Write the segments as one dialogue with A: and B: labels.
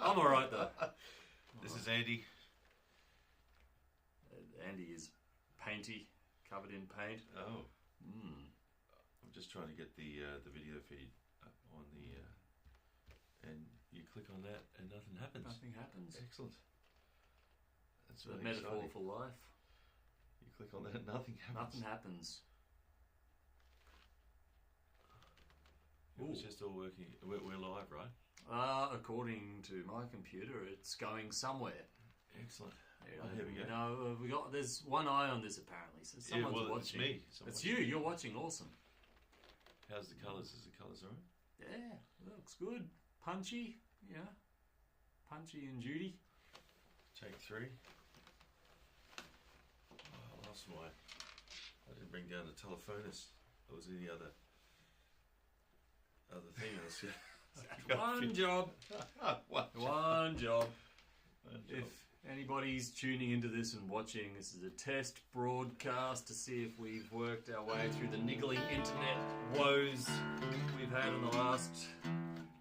A: I'm all right though.
B: This is Andy.
A: Andy is painty, covered in paint.
B: Oh. I'm just trying to get the video feed up on the and you click on that and nothing happens.
A: Nothing happens.
B: Excellent. That's
A: The
B: really
A: metaphor
B: exciting.
A: for life.
B: You click on that and nothing happens.
A: Nothing happens.
B: It was just all working. We're live, right?
A: According to my computer, it's going somewhere.
B: Excellent.
A: Here we go. No, there's one eye on this apparently. So someone's watching.
B: It's me.
A: It's you. You're watching. Awesome.
B: How's the colours? Is the colours alright?
A: Yeah, looks good. Punchy. Yeah. Punchy and Judy.
B: Take 3. Oh, I lost my. I didn't bring down the telephonist. Or was any other thing else?
A: One job. One job. If anybody's tuning into this and watching, this is a test broadcast to see if we've worked our way through the niggling internet woes we've had in the last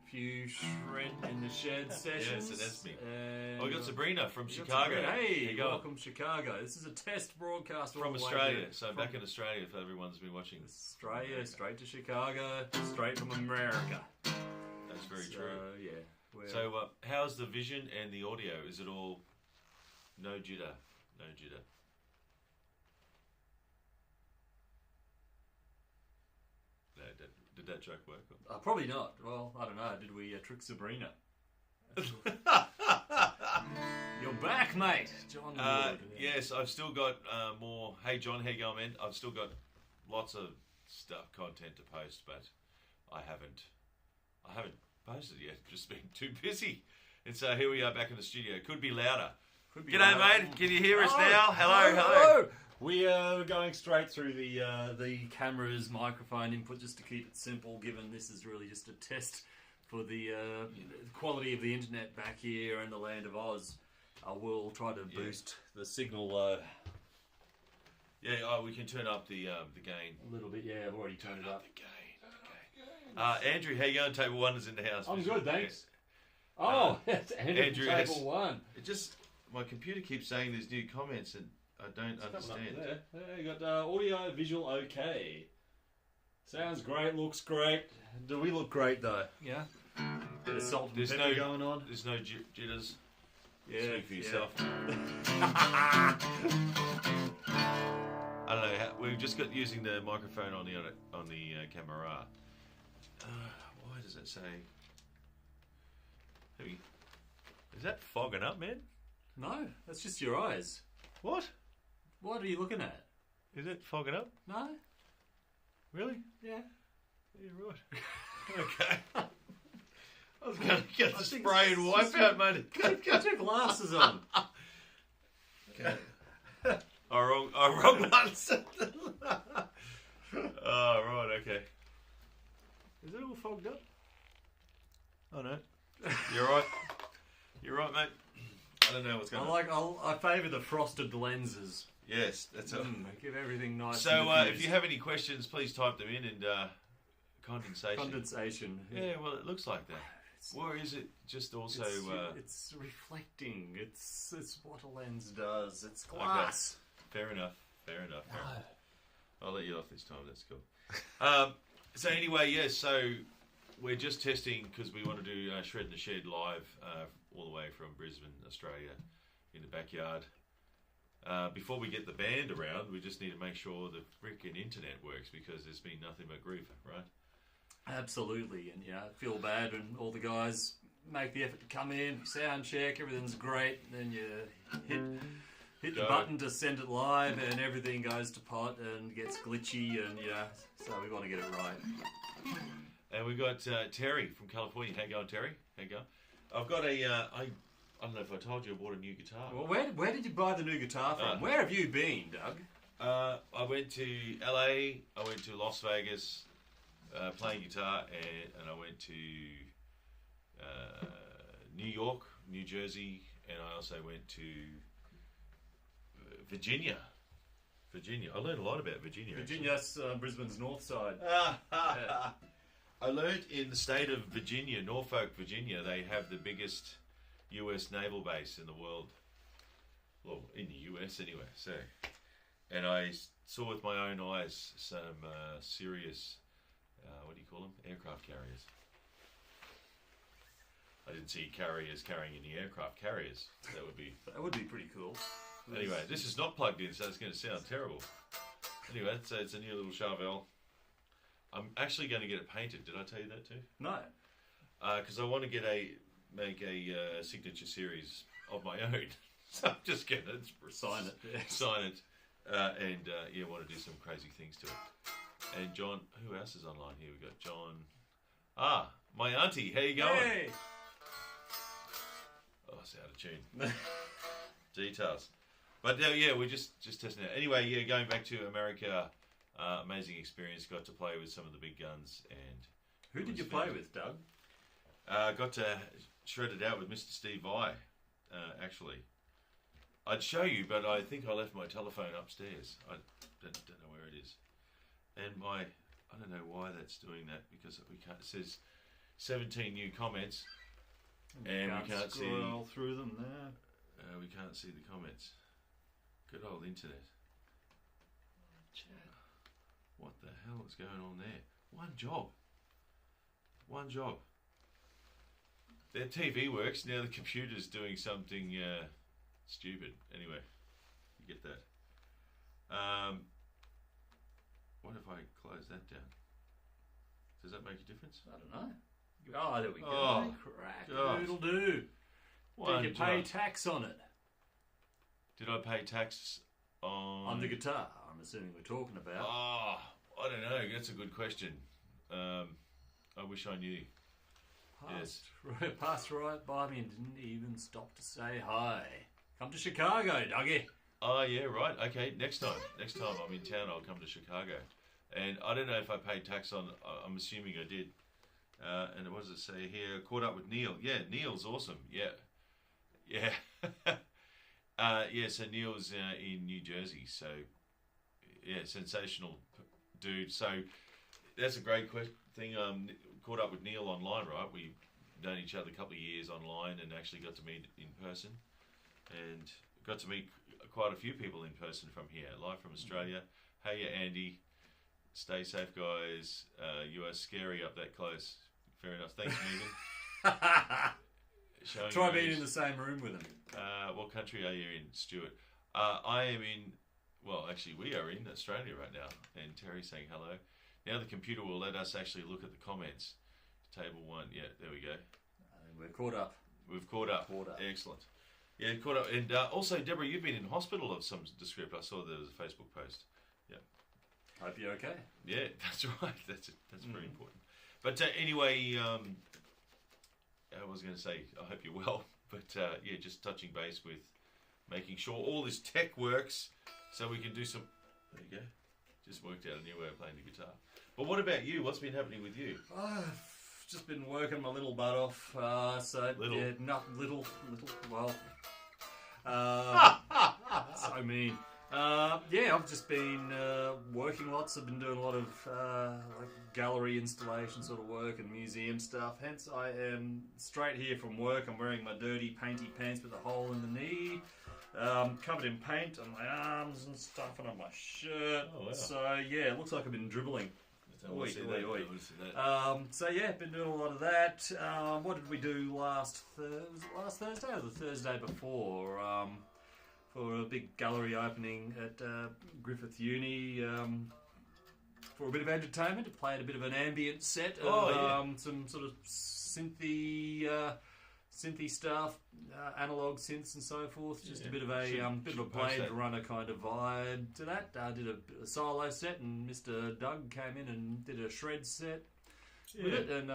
A: few shred in the shed sessions.
B: Yes, that's me.
A: And
B: I got Sabrina from Chicago.
A: Hey, welcome Chicago. This is a test broadcast
B: from Australia. So back in Australia, if everyone's been watching.
A: Australia, straight to Chicago, straight from America.
B: That's very true.
A: Yeah.
B: So how's the vision and the audio? Is it all no jitter? No jitter. No, did that joke work?
A: Probably not. Well, I don't know. Did we trick Sabrina? You're back, mate. John Wood.
B: Yes, I've still got more. Hey, John, how you going, man? I've still got lots of content to post, but I haven't posted yet. Just been too busy. And so here we are back in the studio. Could be louder. G'day, mate. Can you hear us now? Hello.
A: We are going straight through the camera's microphone input just to keep it simple, given this is really just a test for the quality of the internet back here in the land of Oz. We'll try to boost the signal.
B: We can turn up the gain.
A: A little bit, yeah. I've already turned it up.
B: The gain. Andrew, how you going? Table 1 is in the house.
A: I'm good, thanks. It's Andrew from Table 1.
B: It just, my computer keeps saying there's new comments and I don't understand.
A: You got audio, visual, okay. Sounds great, looks great. Do we look great though? Yeah. Bit of salt and pepper going on.
B: There's no jitters.
A: Yeah.
B: Speak for yourself. I don't know. We've just got using the microphone on the camera. Why does it say? Is that fogging up, man?
A: No, that's just your eyes.
B: What?
A: What are you looking at?
B: Is it fogging up?
A: No.
B: Really?
A: Yeah.
B: You're right. Okay. I was going to get the spray and wipe out, mate.
A: Get your glasses on.
B: Okay. Wrong ones. Oh, right, okay. Is it all fogged up? Oh, no. You're right. You're right, mate. I don't know what's going on.
A: I favour the frosted lenses.
B: Yes, that's it.
A: Give everything nice.
B: So, if you have any questions, please type them in. And condensation.
A: Condensation.
B: Yeah, well, it looks like that. Or is it just also?
A: It's reflecting. It's what a lens does. It's glass.
B: Okay. Fair enough. I'll let you off this time. That's cool. So anyway, yes. So we're just testing because we want to do Shred in the Shed live all the way from Brisbane, Australia, in the backyard. Before we get the band around, we just need to make sure the frickin' internet works because there's been nothing but grief, right?
A: Absolutely, and I feel bad when all the guys make the effort to come in, sound check, everything's great, and then you hit the button to send it live, and everything goes to pot and gets glitchy, and so we want to get it right.
B: And we got Terry from California. How you going, Terry? How you going? I've got I don't know if I told you I bought a new guitar.
A: Well, where did you buy the new guitar from? Where have you been, Doug?
B: I went to LA. I went to Las Vegas. Playing guitar, and I went to New York, New Jersey, and I also went to Virginia. I learned a lot about Virginia.
A: Virginia's Brisbane's north side.
B: I learned in the state of Virginia, Norfolk, Virginia, they have the biggest US naval base in the world. Well, in the US anyway. So, and I saw with my own eyes some serious, what do you call them? Aircraft carriers. I didn't see carriers carrying any aircraft carriers. That would be
A: pretty cool.
B: Anyway, this is not plugged in, so it's going to sound terrible. Anyway, so it's a new little Chevelle. I'm actually going to get it painted. Did I tell you that too?
A: No.
B: Because I want to make a signature series of my own. So I'm just going to
A: sign it. Yeah.
B: Sign it. And want to do some crazy things to it. And John, who else is online here? We got John. My auntie. How you going?
A: Hey.
B: Oh, it's out of tune. Details. But we're just testing it. Anyway, going back to America, amazing experience. Got to play with some of the big guns. And
A: who did you play with, Doug?
B: Got to shred it out with Mr. Steve Vai, actually. I'd show you, but I think I left my telephone upstairs. I don't know where it is. And I don't know why that's doing that, because we can't. It says 17 new comments, and we can't
A: scroll through them there.
B: We can't see the comments. Good old internet.
A: Chat.
B: What the hell is going on there? One job. Their TV works, now the computer's doing something stupid. Anyway, you get that. What if I close that down? Does that make a difference?
A: I don't know. Oh, there we go.
B: Oh,
A: crack. It'll do. Did you pay tax on it?
B: Did I pay tax on
A: the guitar? I'm assuming we're talking about.
B: I don't know. That's a good question. I wish I knew.
A: Passed right by me and didn't even stop to say hi. Come to Chicago, Dougie.
B: Oh, yeah, right. Okay, next time I'm in town, I'll come to Chicago. And I don't know if I paid tax on. I'm assuming I did. And what does it say here? Caught up with Neil. Yeah, Neil's awesome. Yeah. So Neil's in New Jersey. So, yeah, sensational dude. So, that's a great thing. Caught up with Neil online, right? We've known each other a couple of years online and actually got to meet in person. And got to meet quite a few people in person from here, live from Australia. Hey, Andy. Stay safe, guys. You are scary up that close. Fair enough. Thanks, Megan.
A: Try being in the same room with him.
B: What country are you in, Stuart? I am in... Well, actually, we are in Australia right now. And Terry's saying hello. Now the computer will let us actually look at the comments. Table 1. Yeah, there we go.
A: We're caught up.
B: We've caught up. Excellent. Yeah, caught up. And also, Deborah, you've been in hospital of some description. I saw there was a Facebook post. Yeah.
A: Hope you're okay.
B: Yeah, that's right. That's very important. But anyway, I was going to say, I hope you're well. But just touching base with making sure all this tech works so we can do some... There you go. Just worked out a new way of playing the guitar. But what about you? What's been happening with you?
A: I've just been working my little butt off.
B: Little?
A: Yeah, not little. Well, so mean. I've just been working lots. I've been doing a lot of like gallery installation sort of work and museum stuff. Hence, I am straight here from work. I'm wearing my dirty, painty pants with a hole in the knee. Covered in paint on my arms and stuff, and on my shirt.
B: Oh, wow.
A: So yeah, it looks like I've been dribbling.
B: Oi.
A: Been doing a lot of that. What did we do last Thursday or the Thursday before? For a big gallery opening at Griffith Uni. For a bit of entertainment, played a bit of an ambient set of some sort of synthy stuff, analog synths and so forth. Just a bit of a Blade Runner kind of vibe to that. Did a solo set, and Mr. Doug came in and did a shred set with it, and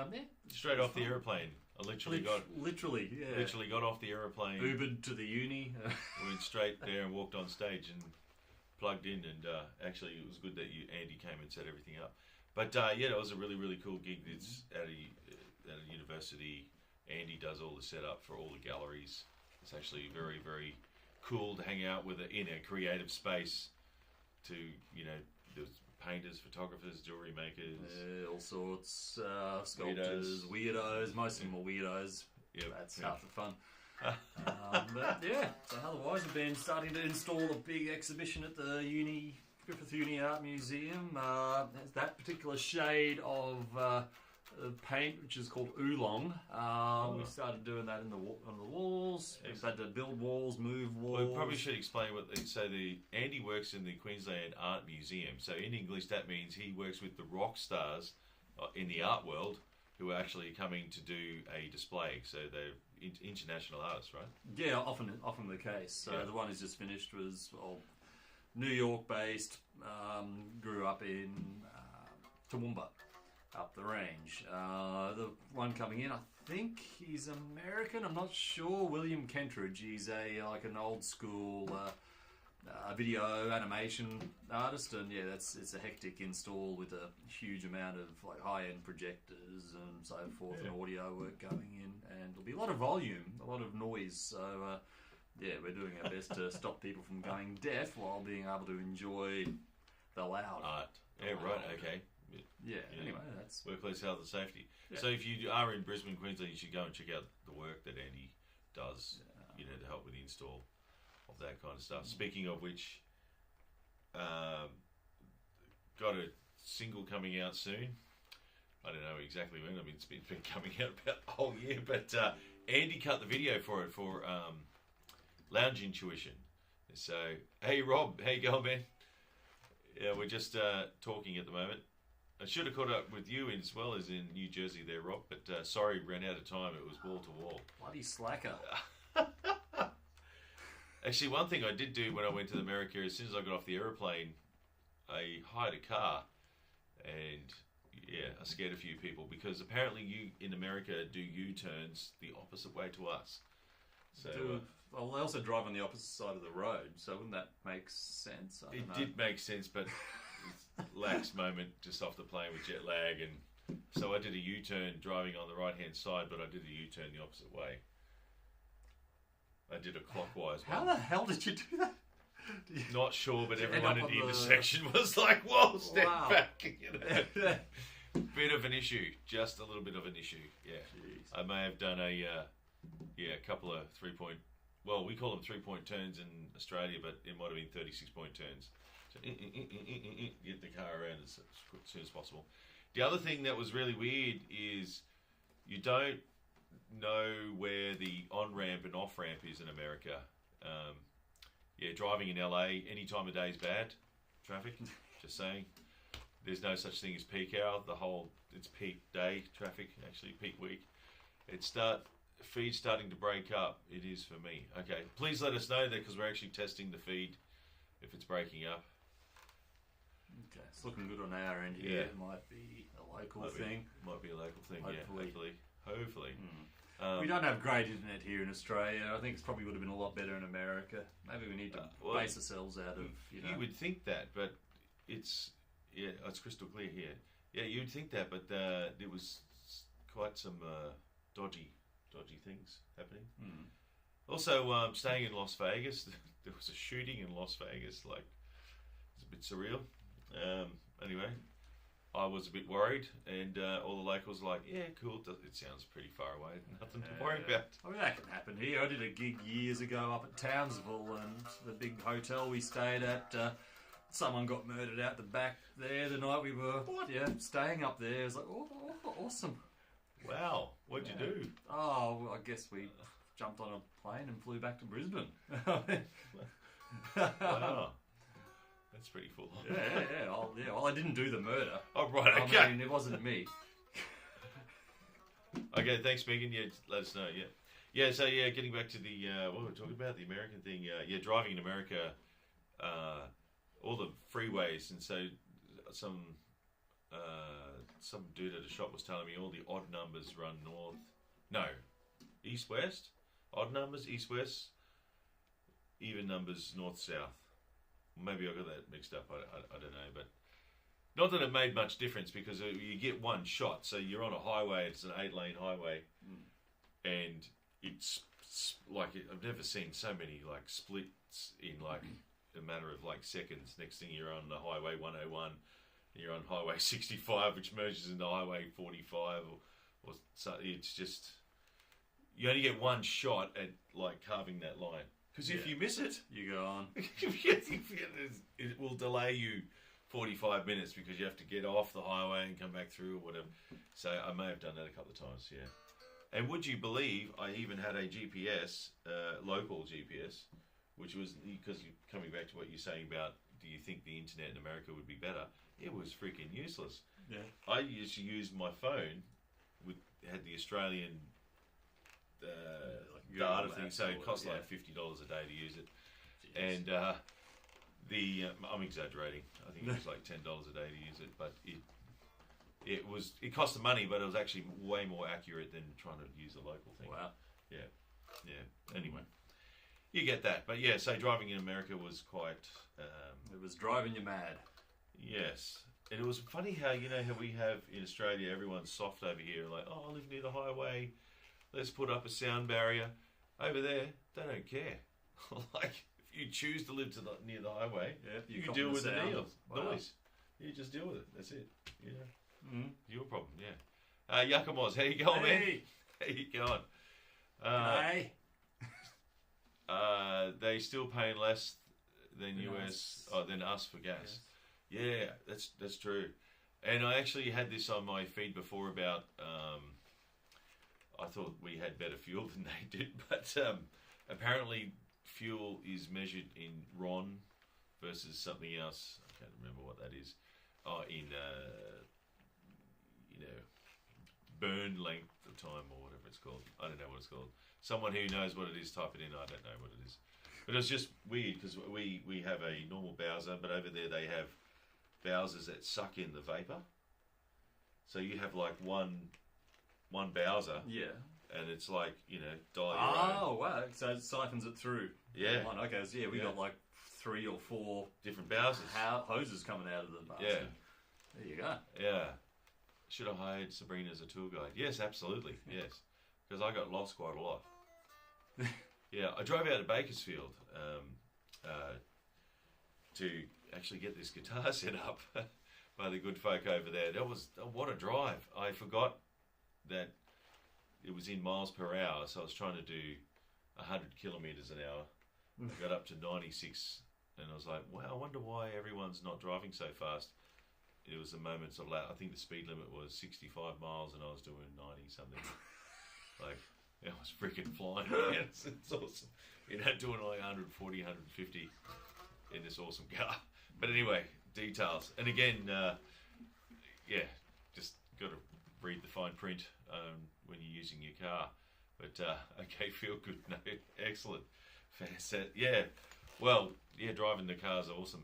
B: straight off the aeroplane. I literally got off the aeroplane,
A: Ubered to the uni,
B: went straight there and walked on stage and plugged in. And actually, it was good that Andy came and set everything up. But it was a really, really cool gig. It's at a university. Andy does all the setup for all the galleries. It's actually very, very cool to hang out with in a creative space. To there's painters, photographers, jewelry makers,
A: all sorts, sculptors, weirdos. Most of them are weirdos.
B: Yep.
A: That's half the fun. But yeah, so otherwise we've been starting to install a big exhibition at the Griffith Uni Art Museum. There's that particular shade of paint, which is called oolong. We started doing that on the walls. We've had to build walls, move walls.
B: Well, we probably should explain what. So Andy works in the Queensland Art Museum. So in English, that means he works with the rock stars in the art world who are actually coming to do a display. So they're international artists, right?
A: Yeah, often the case. So the one who's just finished was New York based, grew up in Toowoomba, up the range. The one coming in, I think he's American. I'm not sure. William Kentridge. He's an old school video animation artist, and it's a hectic install with a huge amount of like high end projectors and so forth, and audio work going in, and there'll be a lot of volume, a lot of noise. So we're doing our best to stop people from going deaf while being able to enjoy the loud
B: art. Yeah, right. Okay.
A: Yeah. Anyway, that's
B: workplace health and safety.
A: Yeah.
B: So if you are in Brisbane, Queensland, you should go and check out the work that Andy does. To help with the install of that kind of stuff. Speaking of which, got a single coming out soon. I don't know exactly when. I mean, it's been coming out about the whole year, but Andy cut the video for it for Lounge Intuition. So, hey Rob, how you going, man? Yeah, we're just talking at the moment. I should have caught up with you as well as in New Jersey there, Rob, but sorry, ran out of time. It was wall to wall.
A: Bloody slacker.
B: Actually, one thing I did do when I went to America, as soon as I got off the aeroplane, I hired a car, and I scared a few people because apparently you in America do U-turns the opposite way to us. So
A: well, they also drive on the opposite side of the road, so wouldn't that make sense? I don't know.
B: Did make sense, but lax moment just off the plane with jet lag, and so I did a U-turn driving on the right-hand side, but I did a U-turn the opposite way. I did a clockwise one.
A: How the hell did you do that?
B: Not sure, but everyone at the intersection was like, whoa, step back. Bit of an issue. Just a little bit of an issue. Yeah. Jeez. I may have done a couple of 3-point, well, we call them 3-point turns in Australia, but it might have been 36-point turns. So get the car around as soon as possible. The other thing that was really weird is you don't know where the on-ramp and off-ramp is in America. Driving in LA, any time of day is bad traffic. Just saying. There's no such thing as peak hour. It's peak day traffic, actually peak week. Feed's starting to break up. It is for me. Okay, please let us know that because we're actually testing the feed if it's breaking up.
A: Okay, it's looking good on our end here. It might be a local thing.
B: Might be a local thing, hopefully.
A: We don't have great internet here in Australia. I think it probably would have been a lot better in America. Maybe we need to base ourselves out of,
B: You would think that, but it's crystal clear here. Yeah, you'd think that, but there was quite some dodgy things happening. Also, staying in Las Vegas, there was a shooting in Las Vegas. Like, it's a bit surreal. Anyway, I was a bit worried, and all the locals were like, yeah, cool, it sounds pretty far away, nothing to worry about.
A: I mean, that can happen here. I did a gig years ago up at Townsville, and the big hotel we stayed at, someone got murdered out the back there the night we were staying up there. It was like, oh, awesome.
B: Wow, what'd you do?
A: Oh, well, I guess we jumped on a plane and flew back to Brisbane.
B: Wow. That's pretty full.
A: Yeah. Well, I didn't do the murder.
B: Oh, right, okay.
A: I mean, it wasn't me.
B: Okay, thanks, Megan. Yeah, let us know, Yeah, so, getting back to the, what were we talking about? The American thing. Driving in America, all the freeways, and so some dude at a shop was telling me all the odd numbers run east-west, odd numbers, east-west, even numbers north-south. Maybe I got that mixed up, I don't know, but not that it made much difference because you get one shot, so you're on a highway, it's an 8-lane highway, and it's like, I've never seen so many like splits in like a matter of like seconds. Next thing you're on the highway 101, and you're on highway 65, which merges into highway 45, or so it's just, you only get one shot at like carving that line. Because if you miss it,
A: you go on.
B: It will delay you 45 minutes because you have to get off the highway and come back through or whatever. So I may have done that a couple of times, yeah. And would you believe I even had a GPS, local GPS, which was, because coming back to what you're saying about, do you think the internet in America would be better? It was freaking useless.
A: Yeah.
B: I used to use my phone, had the Australian data thing, so it cost like $50 a day to use it. Jeez. And I'm exaggerating. I think it was like $10 a day to use it, but it cost the money, but it was actually way more accurate than trying to use the local thing.
A: Wow.
B: Yeah. Anyway, you get that, but yeah. So driving in America was quite.
A: It was driving you mad.
B: Yes, and it was funny how how we have in Australia, everyone's soft over here, like, oh, I live near the highway, let's put up a sound barrier. Over there, they don't care. Like, if you choose to live near the highway, you deal with the noise. You just deal with it. That's it. Your problem. Yeah. Yakamos, how you going, man? How you going?
A: Hey.
B: They still paying less than than us for gas. Yes. Yeah, that's true. And I actually had this on my feed before about. I thought we had better fuel than they did, but apparently fuel is measured in RON versus something else. I can't remember what that is. In burn length of time or whatever it's called. I don't know what it's called. Someone who knows what it is, type it in. I don't know what it is. But it's just weird because we have a normal Bowser, but over there they have Bowsers that suck in the vapor. So you have like one Bowser.
A: Yeah.
B: And it's like, dial your own.
A: Oh, wow. So it siphons it through.
B: Yeah.
A: Okay, so we got like 3 or 4
B: different Bowsers.
A: Hoses coming out of the Bowser.
B: Yeah.
A: There you go.
B: Yeah. Should have hired Sabrina as a tour guide? Yes, absolutely. Yes. Because I got lost quite a lot. Yeah, I drove out to Bakersfield to actually get this guitar set up by the good folk over there. That was, what a drive. I forgot that it was in miles per hour, so I was trying to do 100 kilometres an hour. I got up to 96, and I was like, wow, I wonder why everyone's not driving so fast. It was the moments of I think the speed limit was 65 miles, and I was doing 90 something. Like, I was freaking flying. Man. It's awesome. Doing like 140, 150 in this awesome car. But anyway, details. And again, just got to read the fine print when you're using your car. But okay, feel good. No, excellent. Fantastic. Yeah. Well, driving the car is awesome.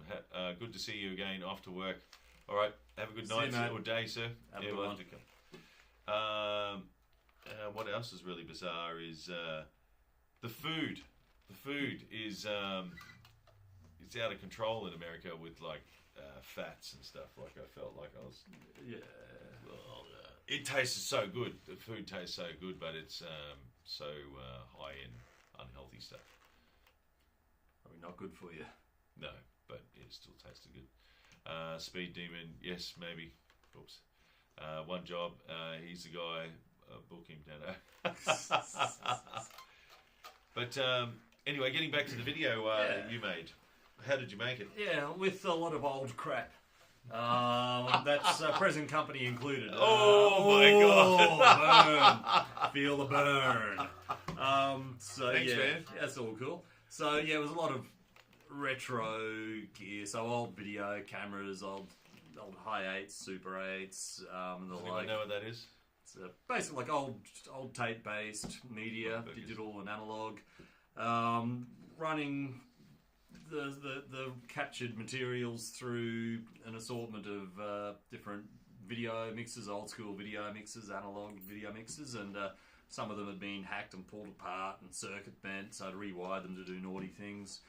B: Good to see you again after work. All right, have a good night or day, sir.
A: Have a good one.
B: What else is really bizarre is the food. The food is it's out of control in America with like fats and stuff. Like I felt like I was.
A: Yeah.
B: Well, it tasted so good. The food tastes so good, but it's so high in unhealthy stuff.
A: Probably not good for you.
B: No, but it still tasted good. Speed Demon, yes, maybe. Oops. One job. He's the guy. Book him, Dano. But anyway, getting back to the video you made. How did you make it?
A: Yeah, with a lot of old crap. That's present company included.
B: Oh my
A: God! Burn. Feel the burn.
B: Thanks, man.
A: That's all cool. So it was a lot of retro gear. So old video cameras, old high 8s, Super 8s.
B: Does anyone know what that is?
A: It's basically like old tape based media, digital and analog. Running the captured materials through an assortment of different video mixers, old school video mixers, analog video mixers, and some of them had been hacked and pulled apart and circuit bent, so I'd rewire them to do naughty things.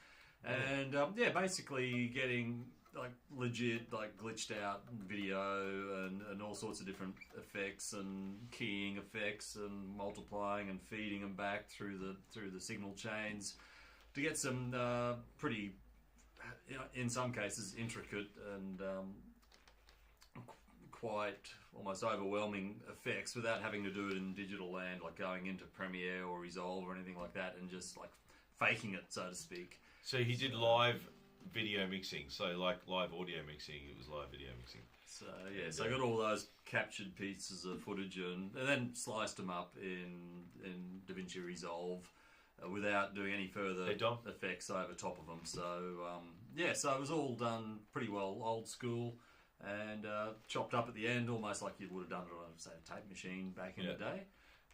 A: And basically getting like legit, like glitched out video and all sorts of different effects and keying effects and multiplying and feeding them back through the signal chains to get some pretty, in some cases, intricate and quite almost overwhelming effects without having to do it in digital land, like going into Premiere or Resolve or anything like that, and just like faking it, so to speak.
B: So he did live video mixing, so like live audio mixing, it was live video mixing.
A: So yeah, so I got all those captured pieces of footage and then sliced them up in DaVinci Resolve without doing any further effects over top of them. So yeah, so it was all done pretty well, old school, and chopped up at the end, almost like you would have done it on, say, a tape machine back in the day.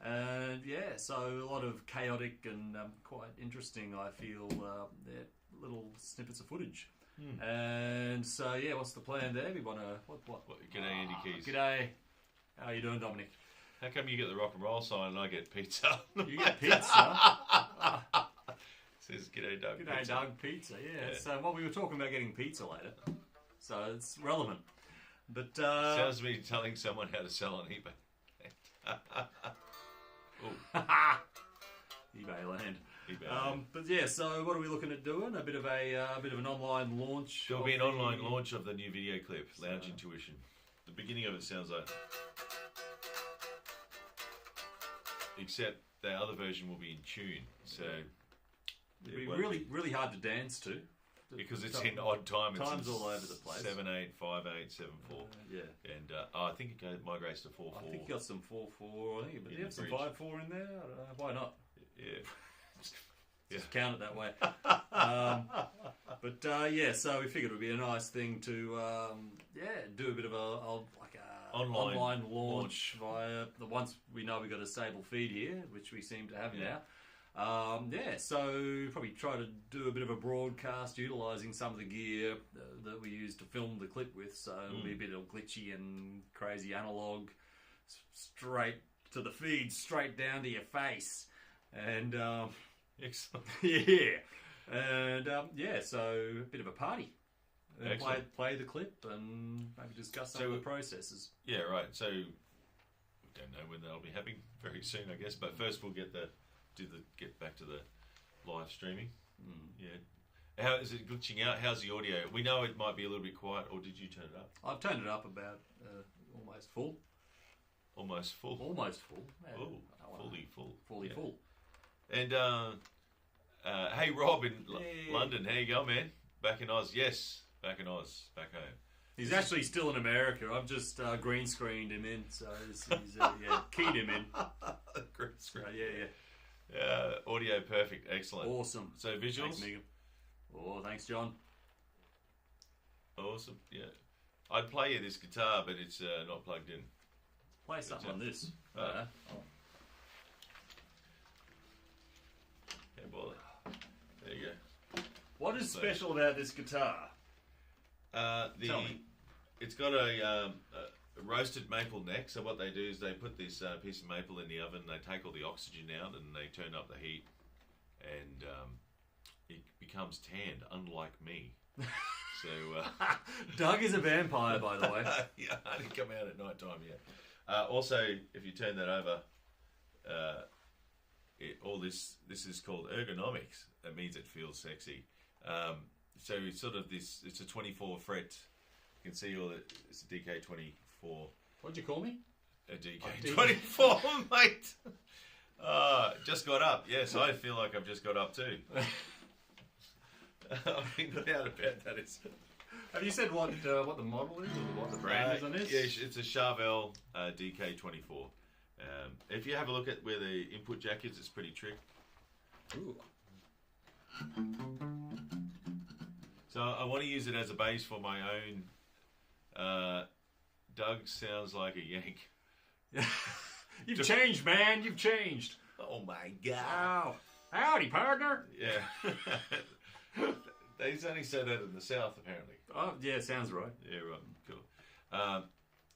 A: And yeah, so a lot of chaotic and quite interesting, I feel, little snippets of footage. And so yeah, what's the plan there? We want to what?
B: G'day, Andy Keys.
A: G'day. How you doing, Dominic?
B: How come you get the rock and roll sign and I get pizza?
A: You get pizza.
B: Says g'day, Doug.
A: G'day,
B: pizza.
A: Doug. Pizza. Yeah. So we were talking about getting pizza later, so it's relevant. But
B: sounds to me telling someone how to sell on eBay.
A: eBay land. But yeah, so what are we looking at doing? A bit of an online launch.
B: There'll be an online launch of the new video clip, Lounge Intuition. The beginning of it sounds like, except the other version will be in tune. So
A: it'll be really, really hard to dance to.
B: Because it's in odd time.
A: Time's all over the place.
B: 7/8, 5/8, 7/4.
A: Yeah.
B: And I think it migrates to 4/4.
A: I think you got some 4/4. I think, but you have some 5/4 in there. I don't know. Why not?
B: Yeah.
A: Just count it that way. But yeah, so we figured it would be a nice thing to do a bit of a online launch via the once we know we've got a stable feed here, which we seem to have now. So probably try to do a bit of a broadcast utilising some of the gear that we use to film the clip with. So it'll be a bit of glitchy and crazy analog, straight to the feed, straight down to your face, and
B: excellent.
A: Yeah, and so a bit of a party. And play the clip and maybe discuss some of the processes.
B: Yeah, right. So we don't know when that'll be happening. Very soon, I guess. But first, we'll get back to the live streaming. Yeah. How is it glitching out? How's the audio? We know it might be a little bit quiet, or did you turn it up?
A: I've turned it up about almost full.
B: Almost full.
A: Almost full.
B: Oh, fully full.
A: Fully full.
B: And hey, Rob in London, how you going, man? Back in Oz? Yes, back in Oz, back home.
A: He's actually still in America. I've just green screened him in, so he's keyed him in.
B: Green screen.
A: Audio
B: perfect, excellent.
A: Awesome.
B: So visuals?
A: Thanks, Megan. Oh, thanks, John.
B: Awesome, yeah. I'd play you this guitar, but it's not plugged in.
A: Play something on this.
B: Yeah, boy. There you go.
A: What is special about this guitar?
B: Tell me. It's got a roasted maple neck. So what they do is they put this piece of maple in the oven. They take all the oxygen out and they turn up the heat, and it becomes tanned. Unlike me. So
A: Doug is a vampire, by the way.
B: Yeah, I didn't come out at night time yet. Also, if you turn that over, this is called ergonomics. That means it feels sexy. So it's sort of this. It's a 24 fret. You can see all that. It's a DK24.
A: What'd you call me?
B: A DK24, mate. Just got up. Yes, I feel like I've just got up too. I think without about that is.
A: Have you said what the model is or what the brand is on this?
B: Yeah, it's a Charvel DK24. If you have a look at where the input jack is, it's pretty trick.
A: Ooh.
B: So I want to use it as a base for my own. Doug sounds like a yank.
A: You've changed, man. You've changed.
B: Oh my god!
A: Wow. Howdy, partner.
B: Yeah. They only say that in the South, apparently.
A: Oh, yeah, sounds right.
B: Yeah, right. Cool.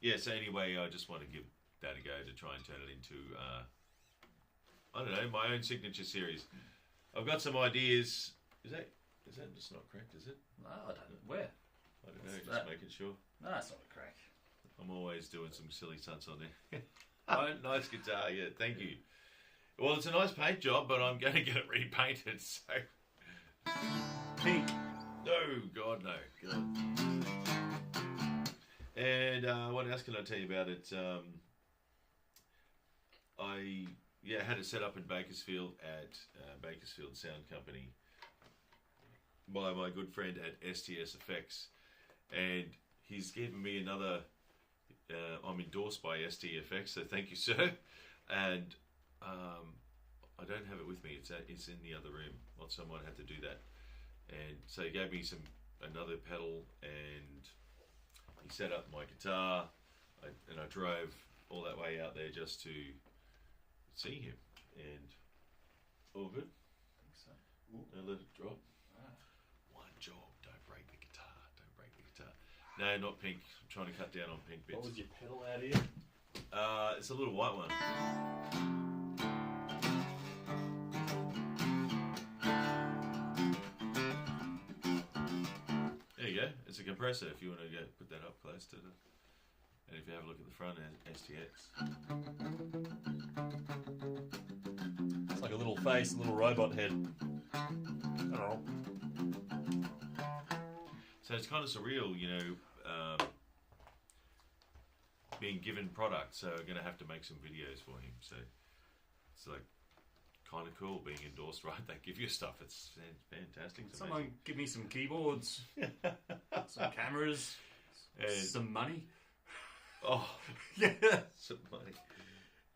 B: Yeah. So anyway, I just want to give that a go to try and turn it into, I don't know, my own signature series. I've got some ideas. Is that just not correct? Is it?
A: No, I don't know. Where?
B: I don't know. Just making sure.
A: No, it's not a crack.
B: I'm always doing some silly stunts on there. Oh, nice guitar. Yeah, thank you. Well, it's a nice paint job, but I'm going to get it repainted. So pink. No, God, no. God. And what else can I tell you about it? I had it set up in Bakersfield at Bakersfield Sound Company by my good friend at StFX, and he's given me another. I'm endorsed by StFX, so thank you, sir. And I don't have it with me. It's in the other room. Well, someone had to do that, and so he gave me another pedal, and he set up my guitar, and I drove all that way out there just to see him, and all good.
A: I think so.
B: Don't let it drop. One job, don't break the guitar. Don't break the guitar. No, not pink. I'm trying to cut down on pink bits.
A: What was your pedal out here?
B: It's a little white one. There you go. It's a compressor if you want to go put that up close to the. And if you have a look at the front end, STX.
A: It's like a little face, a little robot head. Oh.
B: So it's kind of surreal, being given product. So I'm going to have to make some videos for him. So it's like kind of cool being endorsed, right? They give you stuff. It's fantastic. It's
A: Someone give me some keyboards, some cameras,
B: and
A: some money.
B: Oh,
A: Yeah.
B: some money.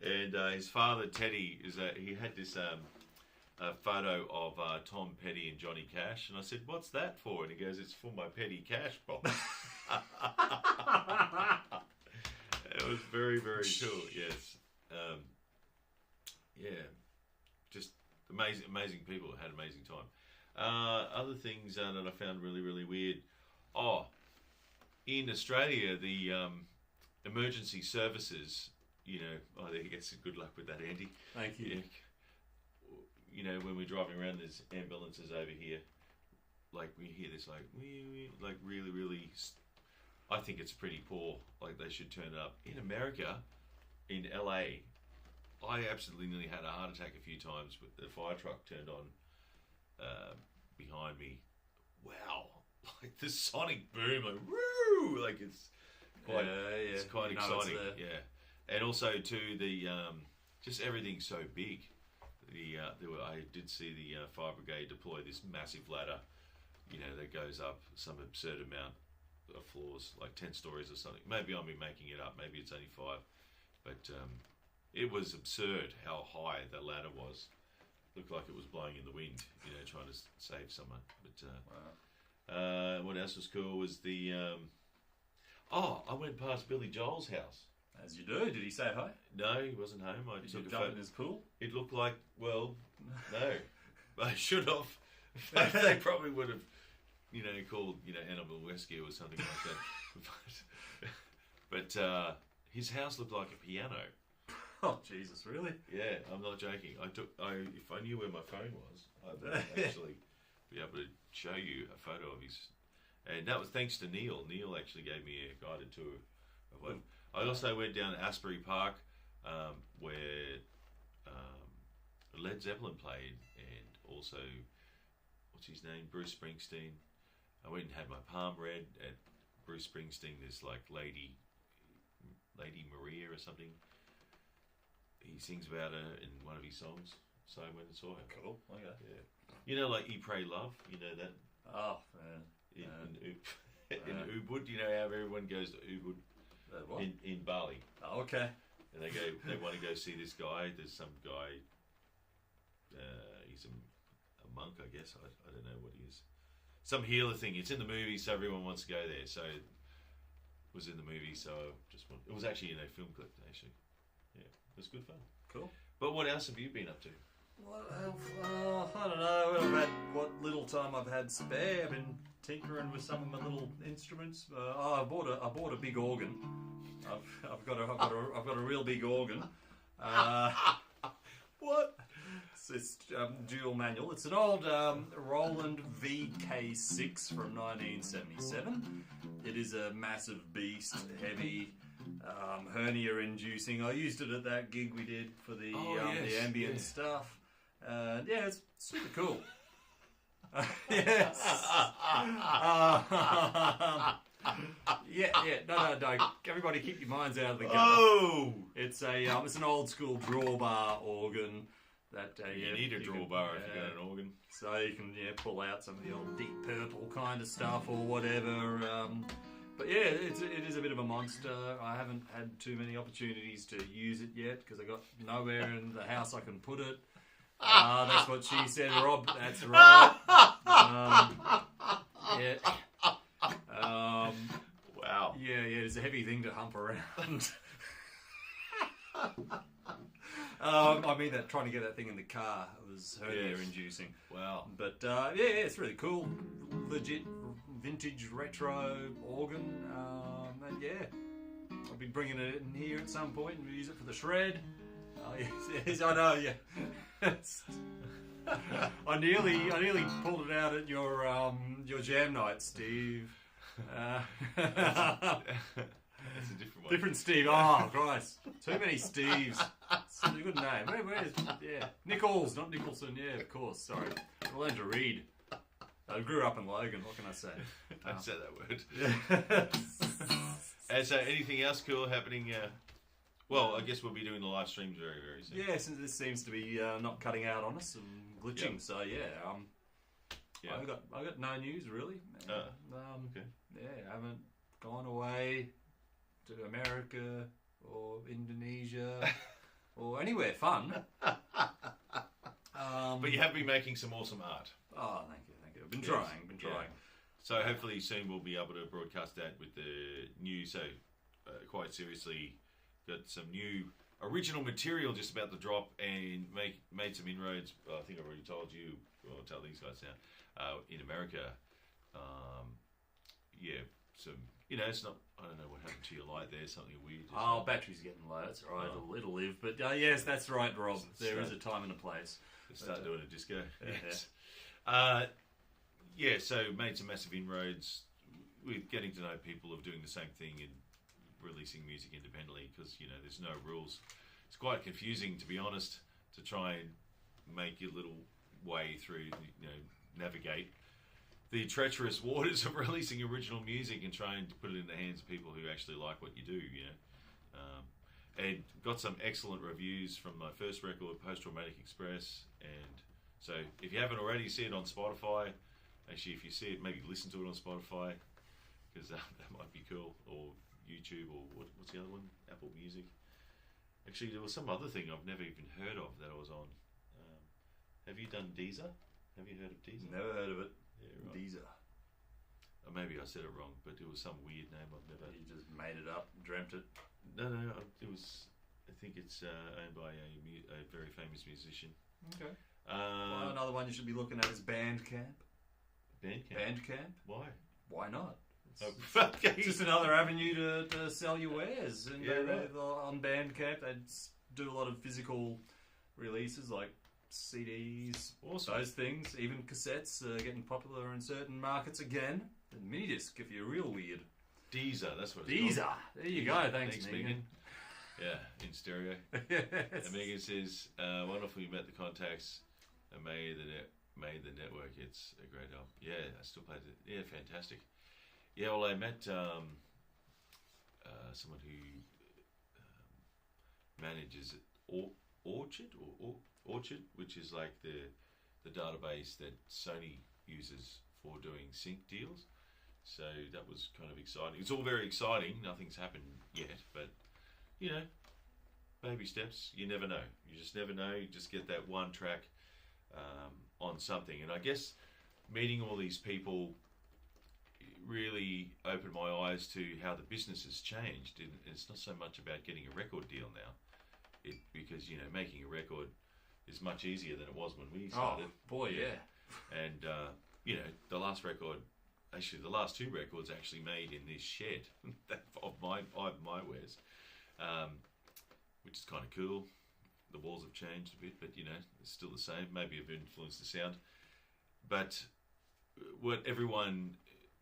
B: And his father, Teddy, he had this photo of Tom Petty and Johnny Cash. And I said, what's that for? And he goes, it's for my Petty Cash box. It was very, very cool, yes. Just amazing people. Had an amazing time. Other things that I found really, really weird. Oh, in Australia, the emergency services, there you go. Good luck with that, Andy.
A: Thank you.
B: Yeah. When we're driving around, there's ambulances over here. Like, we hear this, like really, really. I think it's pretty poor. Like, they should turn it up. In America, in LA, I absolutely nearly had a heart attack a few times with the fire truck turned on behind me. Wow. Like the sonic boom, like, woo! Like, it's quite, it's quite exciting. Yeah. And also, too, the just everything's so big. I did see the fire brigade deploy this massive ladder, that goes up some absurd amount of floors, like 10 stories or something. Maybe I'm making it up. Maybe it's only 5. But it was absurd how high the ladder was. Looked like it was blowing in the wind, trying to save someone. But
A: Wow.
B: what else was cool was the... I went past Billy Joel's house.
A: As you do. Did he say hi?
B: No, he wasn't home. I
A: Did
B: took
A: you
B: a
A: jump
B: photo.
A: in his pool?
B: It looked like, no. I should have. They probably would have, called, animal rescue or something like that. But his house looked like a piano.
A: Oh, Jesus, really?
B: Yeah, I'm not joking. If I knew where my phone was, I would actually be able to show you a photo of his. And that was thanks to Neil. Neil actually gave me a guided tour of one. I also went down to Asbury Park, where Led Zeppelin played, and also, what's his name? Bruce Springsteen. I went and had my palm read at Bruce Springsteen. There's like Lady Maria or something. He sings about her in one of his songs. So I went and saw her.
A: Cool. Okay.
B: Yeah. Like Eat, Pray, Love. That.
A: Oh, man.
B: In Ubud, how everyone goes to Ubud in Bali.
A: Oh, okay.
B: And they want to go see this guy. There's some guy. He's a monk, I guess. I don't know what he is. Some healer thing. It's in the movie, so everyone wants to go there. So it was in the movie, so it was actually in a film clip, actually. Yeah, it was good fun.
A: Cool.
B: But what else have you been up to?
A: Well, I don't know. I've had what little time I've had spare. I've been tinkering with some of my little instruments. I bought a big organ. I've got a real big organ.
B: What?
A: It's dual manual. It's an old Roland VK6 from 1977. It is a massive beast, heavy, hernia-inducing. I used it at that gig we did for the ambient stuff. It's super cool. Yes. No. Everybody, keep your minds out of the gutter.
B: Oh,
A: It's it's an old school drawbar organ that
B: you need a drawbar if you got an organ.
A: So you can pull out some of the old Deep Purple kind of stuff or whatever. But yeah, it is a bit of a monster. I haven't had too many opportunities to use it yet because I got nowhere in the house I can put it. That's what she said, Rob. That's right. Yeah.
B: Wow.
A: Yeah, it's a heavy thing to hump around. I mean, trying to get that thing in the car was hernia-inducing.
B: Wow.
A: But it's really cool. Legit vintage retro organ. And I'll be bringing it in here at some point and use it for the shred. Yes, I know. Yeah. I nearly pulled it out at your jam night, Steve.
B: That's a different one.
A: Different Steve. Oh, Christ. Too many Steves. It's a good name. Where's Nichols, not Nicholson. Yeah, of course. Sorry. I learned to read. I grew up in Logan. What can I say?
B: Don't say that word. And so, anything else cool happening? Well, I guess we'll be doing the live streams very, very soon.
A: Yeah, since this seems to be not cutting out on us and glitching. Yep. So I got no news really.
B: Okay.
A: Yeah, I haven't gone away to America or Indonesia or anywhere fun.
B: But you have been making some awesome art.
A: Oh, thank you. I've been trying.
B: So hopefully soon we'll be able to broadcast that with the new. So quite seriously, got some new original material just about to drop and made some inroads. I think I've already told you. Or I'll tell these guys now. In America, some. It's not. I don't know what happened to your light there. Something weird.
A: Battery's getting low. That's all right. It'll live. But yes, that's right, Rob. There is a time and a place.
B: Start doing a disco. Yes. So made some massive inroads with getting to know people of doing the same thing and releasing music independently because there's no rules. It's quite confusing, to be honest, to try and make your little way through. Navigate the treacherous waters of releasing original music and trying to put it in the hands of people who actually like what you do, and got some excellent reviews from my first record, Post Traumatic Express, and so if you haven't already, see it on Spotify. Actually, if you see it, maybe listen to it on Spotify, because that might be cool, or YouTube, or what's the other one? Apple Music. Actually, there was some other thing I've never even heard of that I was on. Have you done Deezer? Have you heard of Deezer?
A: Never heard of it.
B: Yeah, right.
A: Deezer.
B: Or maybe I said it wrong, but it was some weird name I've never...
A: You just made it up, dreamt it?
B: No, it was... I think it's owned by a very famous musician.
A: Okay. Another one you should be looking at is BandCamp. BandCamp?
B: Why?
A: Why not?
B: Okay.
A: It's just another avenue to sell your wares. And on BandCamp, they do a lot of physical releases like CDs,
B: awesome.
A: Those things. Even cassettes are getting popular in certain markets again. And minidisc, if you're real weird.
B: Deezer, that's what it's called.
A: Deezer. There you go. Thanks, Megan.
B: Yeah, in stereo.
A: Yes.
B: And Megan says, wonderful you met the contacts and made the network. It's a great album. Yeah, I still play it. Yeah, fantastic. Yeah, well, I met someone who manages Orchard, which is like the database that Sony uses for doing sync deals. So that was kind of exciting. It's all very exciting. Nothing's happened yet, but baby steps. You never know. You just never know. You just get that one track on something. And I guess meeting all these people really opened my eyes to how the business has changed. And it's not so much about getting a record deal now, because making a record is much easier than it was when we started.
A: Oh boy, yeah.
B: And the last record. Actually, the last two records actually made in this shed of my wares, which is kind of cool. The walls have changed a bit, but it's still the same. Maybe I've influenced the sound. But what everyone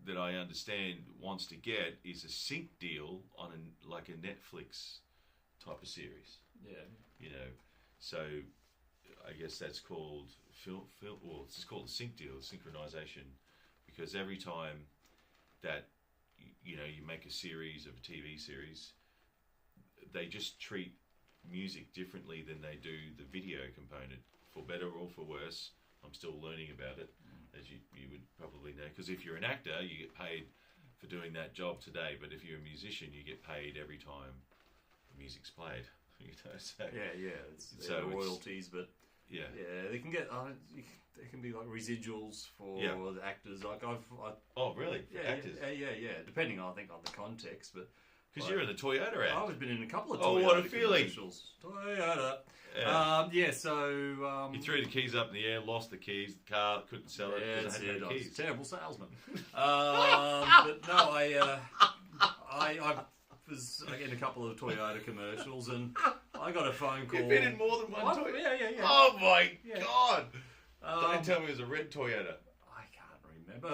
B: that I understand wants to get is a sync deal on like a Netflix type of series.
A: Yeah.
B: So I guess that's called it's just called a sync deal, synchronization. Because every time that you know, you make a series of a TV series, they just treat music differently than they do the video component, for better or for worse. I'm still learning about it, as you would probably know, because if you're an actor, you get paid for doing that job today, but if you're a musician, you get paid every time the music's played. You know, so
A: it's
B: so
A: royalties, but they can get there can be like residuals for the actors. Like
B: oh really?
A: Yeah, actors? Yeah. Depending, I think, on the context, but
B: because you're in the Toyota ad.
A: I've been in a couple of Toyota.
B: Oh, what a feeling!
A: Toyota. So
B: you threw the keys up in the air, lost the keys. The car couldn't sell it because it had no keys.
A: I was a terrible salesman. But no, I was in a couple of Toyota commercials, and I got a phone call.
B: You've been in more than one Toyota?
A: Yeah.
B: Oh my God! Don't tell me it was a red Toyota.
A: I can't remember.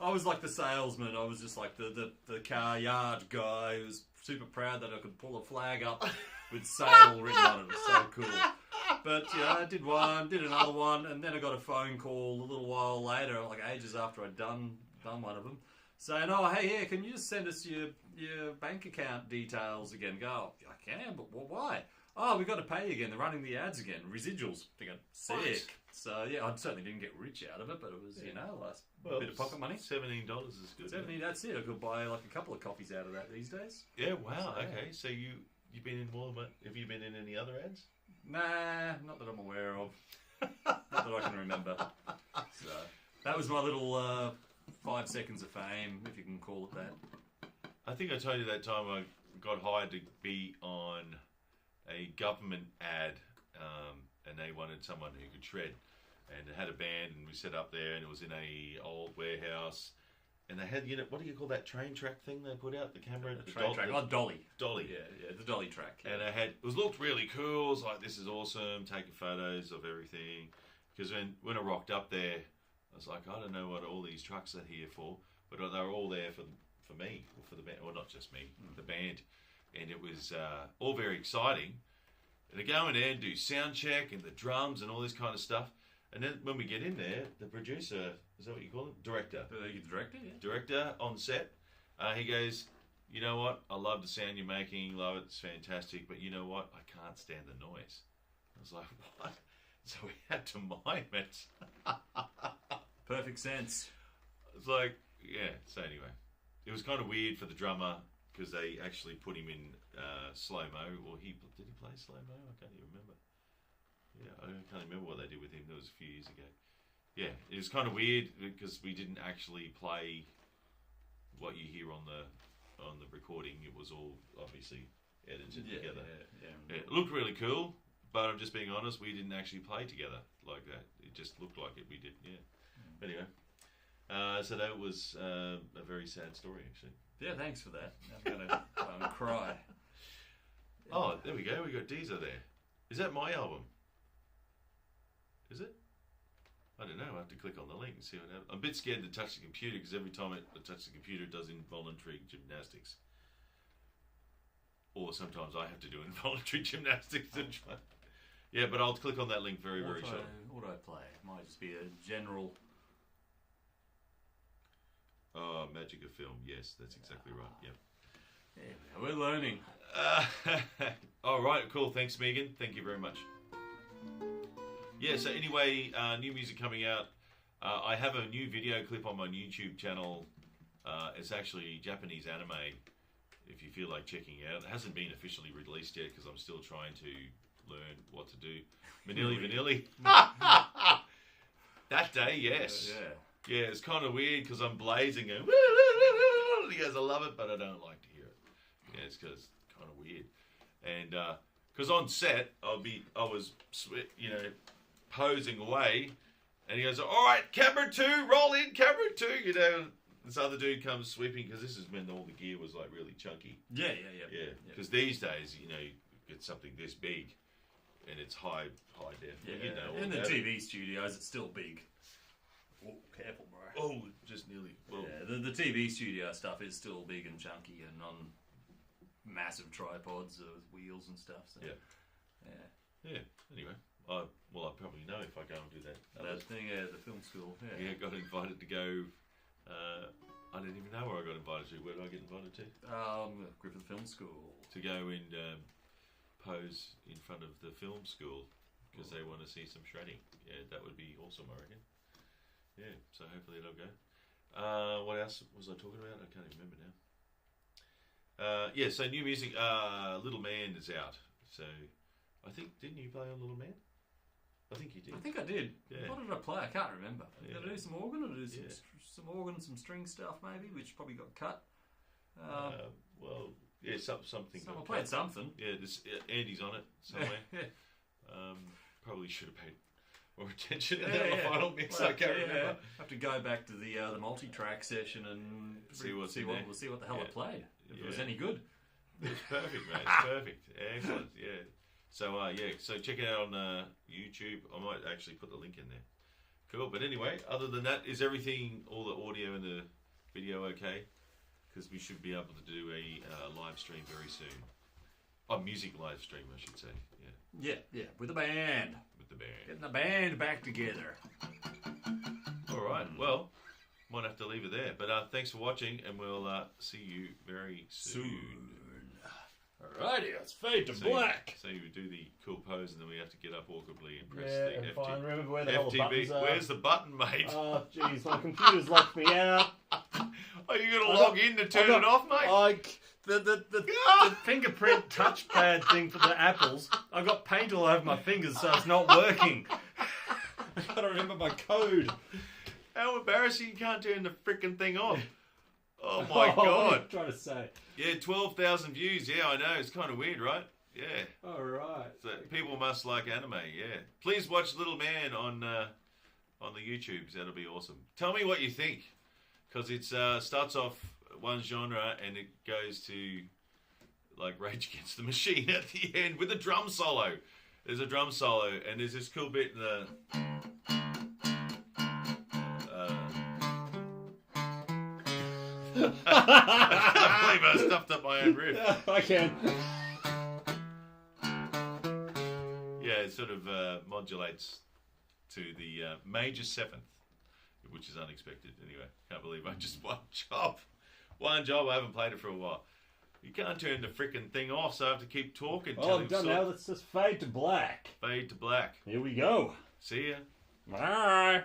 A: I was like the salesman. I was just like the car yard guy who was super proud that I could pull a flag up with sale written on it. It was so cool. But I did one, did another one, and then I got a phone call a little while later, like ages after I'd done one of them, saying, "Oh, hey, can you just send us your bank account details again?" Go, I can, but why? Oh, we've got to pay you again. They're running the ads again. Residuals. Thinking, sick. What? So, I certainly didn't get rich out of it, but it was, a bit of pocket money.
B: $17 is good.
A: 70, that's it. I could buy like a couple of coffees out of that these days.
B: Yeah, wow. Okay, so you've been in more than... Have you been in any other ads?
A: Nah, not that I'm aware of. Not that I can remember. So, that was my little 5 seconds of fame, if you can call it that.
B: I think I told you that time I got hired to be on a government ad, and they wanted someone who could shred, and it had a band, and we set up there, and it was in a old warehouse, and they had, what do you call that train track thing they put out, the camera?
A: The train track. Dolly.
B: Dolly.
A: Yeah, the dolly track. Yeah.
B: And it looked really cool. It was like, this is awesome, taking photos of everything, because when I rocked up there, I was like, I don't know what all these trucks are here for, but they were all there for me, or for the band, or not just me, the band. And it was all very exciting. And they go in there and do sound check and the drums and all this kind of stuff. And then when we get in there, the producer, is that what you call him? Director.
A: The director, yeah.
B: Director on set, he goes, you know what? I love the sound you're making, love it, it's fantastic. But you know what? I can't stand the noise. I was like, what? So we had to mime it.
A: Perfect sense.
B: It's like, yeah. So anyway, it was kind of weird for the drummer, because they actually put him in slow-mo, or did he play slow-mo? I can't even remember. Yeah, I can't remember what they did with him. That was a few years ago. Yeah, it was kind of weird, because we didn't actually play what you hear on the recording. It was all obviously edited together. Yeah. It looked really cool, but I'm just being honest, we didn't actually play together like that. It just looked like it. We did, yeah. Anyway, so that was a very sad story, actually.
A: Yeah, thanks for that. I'm going to cry.
B: Oh, there we go. We got Deezer there. Is that my album? Is it? I don't know. I have to click on the link and see what happens. I'm a bit scared to touch the computer, because every time I touch the computer, it does involuntary gymnastics. Or sometimes I have to do involuntary gymnastics. Yeah, but I'll click on that link very shortly.
A: What do I play? It might just be a general...
B: Oh, magic of film. Yes, that's exactly right. Yep.
A: Yeah, we're learning.
B: All right, cool. Thanks, Megan. Thank you very much. Yeah, so anyway, new music coming out. I have a new video clip on my YouTube channel. It's actually Japanese anime, if you feel like checking it out. It hasn't been officially released yet, because I'm still trying to learn what to do. Manili Vanilli. That day, yes. Yeah, it's kind of weird, because I'm blazing and he goes, I love it, but I don't like to hear it. Yeah, it's because it's kind of weird. And because on set, I was posing away, and he goes, all right, camera 2, roll in, camera 2, This other dude comes sweeping, because this is when all the gear was like really chunky.
A: Yeah.
B: Because these days, you get something this big, and it's high def.
A: Yeah, in the TV studios, it's still big. Oh, careful, bro.
B: Oh, just nearly. Well,
A: yeah, the TV studio stuff is still big and chunky and on massive tripods with wheels and stuff. So.
B: Yeah. Anyway, I'll probably know if I go and do that.
A: That thing, the film school.
B: Yeah, got invited to go. I didn't even know where I got invited to. Where did I get invited to?
A: Griffith Film School.
B: To go and pose in front of the film school because they want to see some shredding. Yeah, that would be awesome, I reckon. Yeah, so hopefully it'll go. What else was I talking about? I can't even remember now. Yeah, so new music. Little Man is out. So I think, didn't you play on Little Man? I think you did.
A: I think I did.
B: Yeah.
A: What did I play? I can't remember.
B: Yeah.
A: Did I do some organ or did I do some organ, some string stuff maybe, which probably got cut?
B: Well, yeah, something.
A: I played something.
B: Yeah, Andy's on it somewhere. Probably should have paid more attention in the final mix. I can't remember.
A: I have to go back to the multi-track session and see what the hell I played. If it was any good.
B: It's perfect, mate. It's perfect. Excellent. Yeah. So so check it out on YouTube. I might actually put the link in there. Cool. But anyway, other than that, is everything, all the audio and the video okay? Because we should be able to do a live stream very soon. A music live stream, I should say.
A: Yeah, with the band. Getting the band back together.
B: All right. Well, might have to leave it there. But thanks for watching, and we'll see you very soon.
A: Alrighty, let's fade to black.
B: So you do the cool pose, and then we have to get up awkwardly and press
C: Yeah,
B: the
C: fine. Remember where the hell the
B: FTB.
C: buttons are.
B: Where's the button, mate?
C: Oh, jeez, my computer's locked me out.
B: Are you going to log in to turn it off, mate?
C: The fingerprint touchpad thing for the apples, I've got paint all over my fingers, so it's not working. I've got to remember my code.
B: How embarrassing, you can't turn the freaking thing off. Oh, my
C: What are
B: God.
C: you trying to say?
B: Yeah, 12,000 views. Yeah, I know. It's kind of weird, right? Yeah.
C: All right.
B: So people must like anime, yeah. Please watch Little Man on the YouTubes. That'll be awesome. Tell me what you think. Because it starts off one genre and it goes to like Rage Against the Machine at the end with a drum solo. There's a drum solo and there's this cool bit in the... I can't believe I stuffed up my own riff.
C: I can.
B: Yeah, it sort of modulates to the major seventh, which is unexpected. Anyway, can't believe I just one job. I haven't played it for a while. You can't turn the freaking thing off, so I have to keep talking.
C: Oh, I'm done now. Let's just fade to black.
B: Fade to black.
C: Here we go.
B: See ya.
C: Bye.